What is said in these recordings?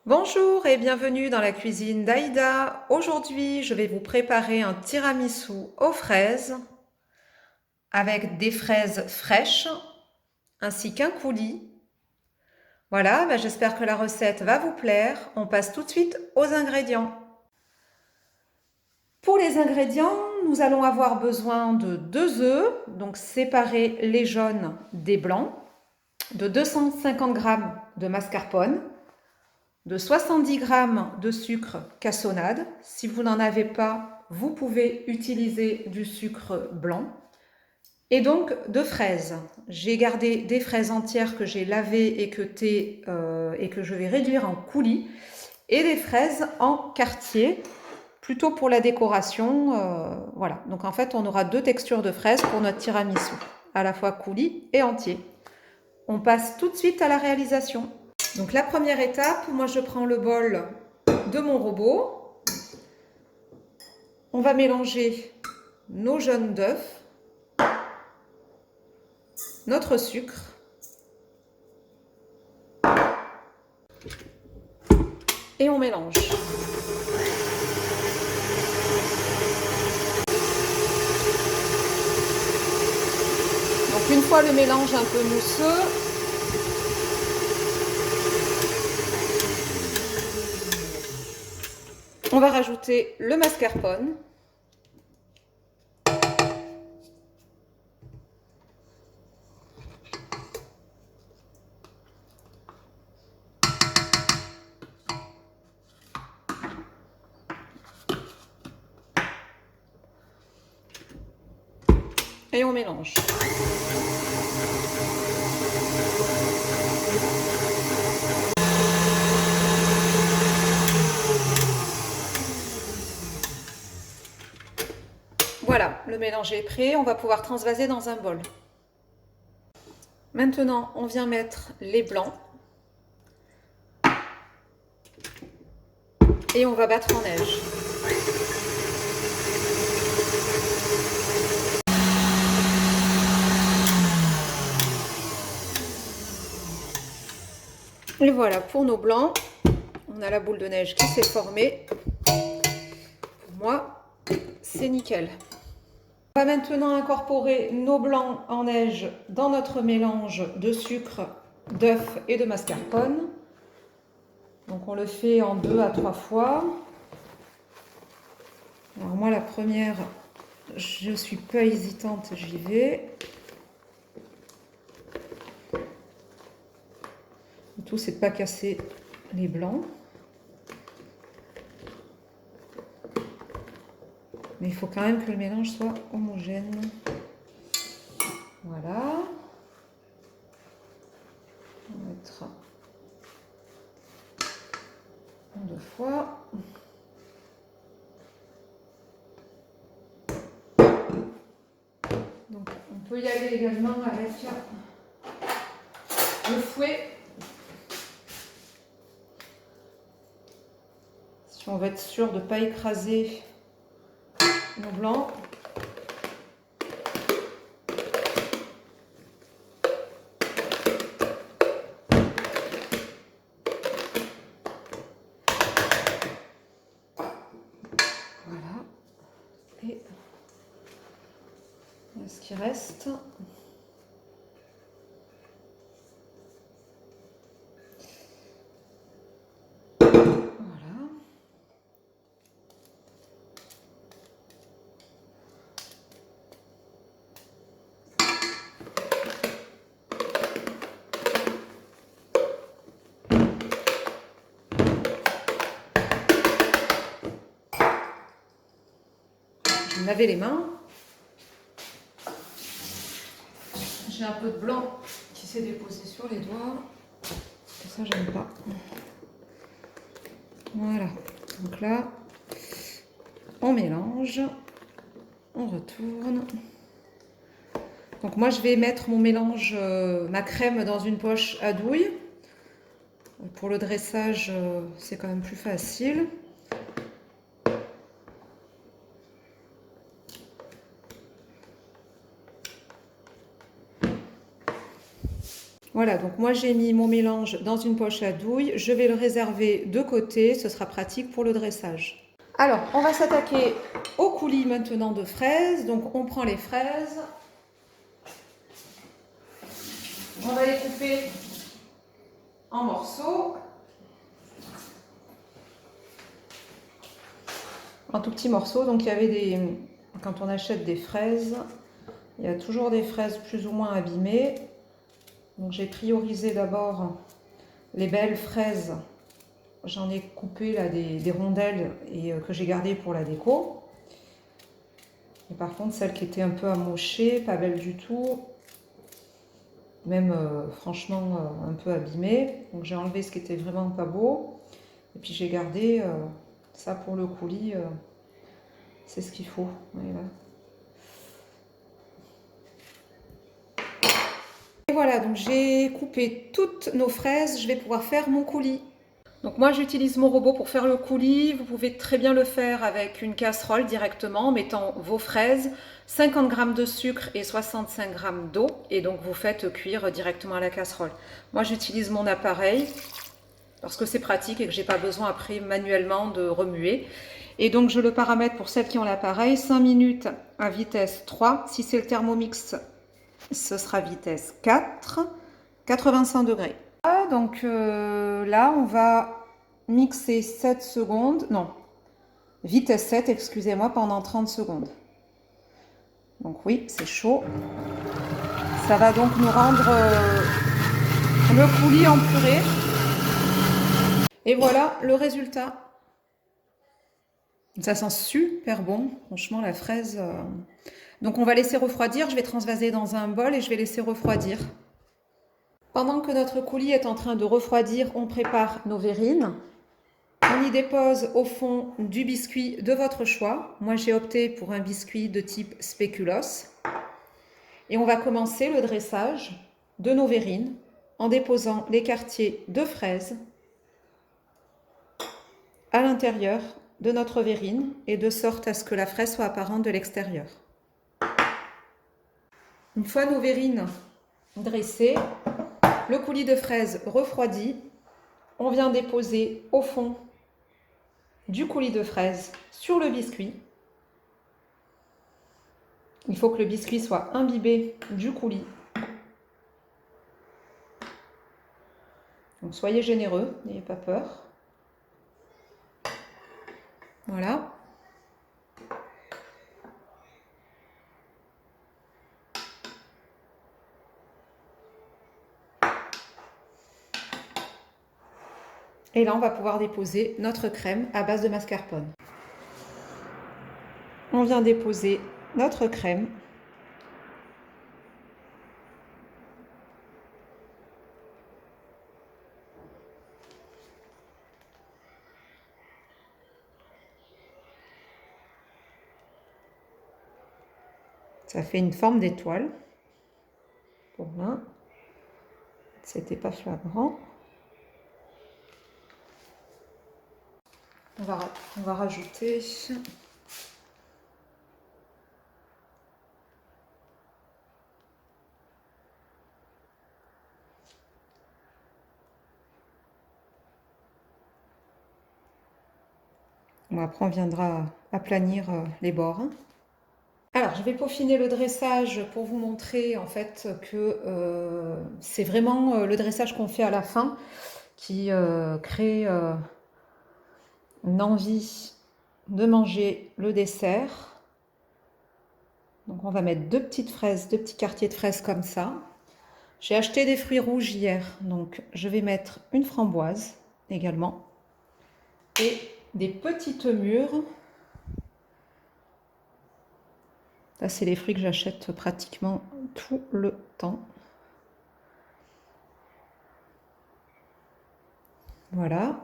Bonjour et bienvenue dans la cuisine d'Aïda. Aujourd'hui, je vais vous préparer un tiramisu aux fraises avec des fraises fraîches ainsi qu'un coulis. Voilà, j'espère que la recette va vous plaire. On passe tout de suite aux ingrédients. Pour les ingrédients, nous allons avoir besoin de 2 œufs, donc séparer les jaunes des blancs, de 250 g de mascarpone, de 70 g de sucre cassonade. Si vous n'en avez pas, vous pouvez utiliser du sucre blanc. Et donc de fraises. J'ai gardé des fraises entières que j'ai lavées, équeutées et que je vais réduire en coulis. Et des fraises en quartier, plutôt pour la décoration. Voilà. Donc en fait, on aura 2 textures de fraises pour notre tiramisu, à la fois coulis et entier. On passe tout de suite à la réalisation. Donc la première étape, moi je prends le bol de mon robot. On va mélanger nos jaunes d'œufs, notre sucre et on mélange. Donc une fois le mélange un peu mousseux, on va rajouter le mascarpone. Et on mélange. Voilà, le mélange est prêt, on va pouvoir transvaser dans un bol. Maintenant, on vient mettre les blancs et on va battre en neige. Et voilà, pour nos blancs, on a la boule de neige qui s'est formée. Pour moi, c'est nickel. On va maintenant incorporer nos blancs en neige dans notre mélange de sucre, d'œuf et de mascarpone. Donc on le fait en 2 à 3 fois. Alors moi la première, je ne suis pas hésitante, j'y vais. Le tout c'est de ne pas casser les blancs. Mais il faut quand même que le mélange soit homogène. Voilà. On va mettre en 2 fois. Donc on peut y aller également avec le fouet. Si on veut être sûr de ne pas écraser nos blancs. Voilà. Et ce qui reste. Je vais laver les mains. J'ai un peu de blanc qui s'est déposé sur les doigts. Et ça, j'aime pas. Voilà. Donc là, on mélange. On retourne. Donc moi, je vais mettre mon mélange, ma crème dans une poche à douille. Pour le dressage, c'est quand même plus facile. Voilà, donc moi j'ai mis mon mélange dans une poche à douille. Je vais le réserver de côté, ce sera pratique pour le dressage. Alors, on va s'attaquer au coulis maintenant de fraises. Donc on prend les fraises. On va les couper en morceaux. En tout petits morceaux. Donc il y avait des... Quand on achète des fraises, il y a toujours des fraises plus ou moins abîmées. Donc j'ai priorisé d'abord les belles fraises. J'en ai coupé là des rondelles et que j'ai gardées pour la déco. Et par contre, celles qui étaient un peu amochées, pas belles du tout, même franchement un peu abîmées. Donc j'ai enlevé ce qui était vraiment pas beau. Et puis j'ai gardé ça pour le coulis. C'est ce qu'il faut. Voilà. Et voilà, donc j'ai coupé toutes nos fraises. Je vais pouvoir faire mon coulis. Donc moi j'utilise mon robot pour faire le coulis. Vous pouvez très bien le faire avec une casserole directement en mettant vos fraises, 50 g de sucre et 65 g d'eau. Et donc vous faites cuire directement à la casserole. Moi j'utilise mon appareil parce que c'est pratique et que j'ai pas besoin après manuellement de remuer. Et donc je le paramètre pour celles qui ont l'appareil, 5 minutes à vitesse 3. Si c'est le Thermomix, ce sera vitesse 4, 85 degrés. Donc là, on va mixer 7 secondes, non, vitesse 7, excusez-moi, pendant 30 secondes. Donc oui, c'est chaud. Ça va donc nous rendre le coulis en purée. Et voilà le résultat. Ça sent super bon, franchement la fraise. Donc on va laisser refroidir, je vais transvaser dans un bol et je vais laisser refroidir. Pendant que notre coulis est en train de refroidir, on prépare nos verrines. On y dépose au fond du biscuit de votre choix. Moi j'ai opté pour un biscuit de type spéculoos. Et on va commencer le dressage de nos verrines en déposant les quartiers de fraises à l'intérieur de notre verrine et de sorte à ce que la fraise soit apparente de l'extérieur. Une fois nos verrines dressées, le coulis de fraises refroidi, on vient déposer au fond du coulis de fraises sur le biscuit. Il faut que le biscuit soit imbibé du coulis. Donc soyez généreux, n'ayez pas peur. Voilà. Et là, on va pouvoir déposer notre crème à base de mascarpone. On vient déposer notre crème. Ça fait une forme d'étoile. Pour l'un, c'était pas flagrant. On va rajouter bon, après on viendra aplanir les bords. Alors je vais peaufiner le dressage pour vous montrer en fait que c'est vraiment le dressage qu'on fait à la fin qui crée une envie de manger le dessert. Donc on va mettre deux petites fraises, deux petits quartiers de fraises comme ça. J'ai acheté des fruits rouges hier, donc je vais mettre une framboise également. Et des petites mûres. Là, c'est les fruits que j'achète pratiquement tout le temps. Voilà.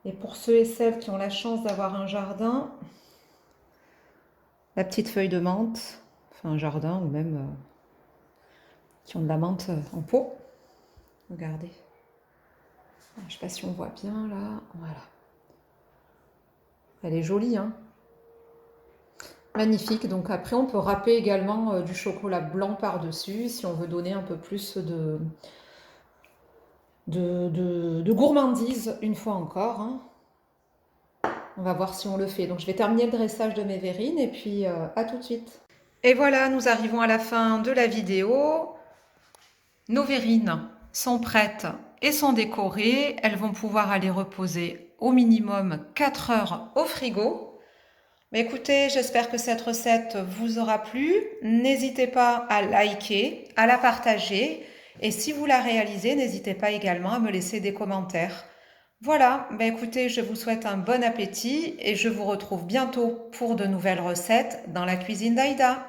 Et pour ceux et celles qui ont la chance d'avoir un jardin, la petite feuille de menthe, enfin un jardin ou même qui ont de la menthe en pot. Regardez. Je ne sais pas si on voit bien là. Voilà. Elle est jolie, hein. Magnifique. Donc après, on peut râper également du chocolat blanc par-dessus si on veut donner un peu plus de gourmandise une fois encore, hein. On va voir si on le fait. Donc je vais terminer le dressage de mes verrines et puis à tout de suite. Et voilà, nous arrivons à la fin de la vidéo. Nos verrines sont prêtes et sont décorées. Elles vont pouvoir aller reposer au minimum 4 heures au frigo. Mais écoutez, j'espère que cette recette vous aura plu. N'hésitez pas à liker, à la partager. Et si vous la réalisez, n'hésitez pas également à me laisser des commentaires. Voilà, écoutez, je vous souhaite un bon appétit et je vous retrouve bientôt pour de nouvelles recettes dans la cuisine d'Aïda.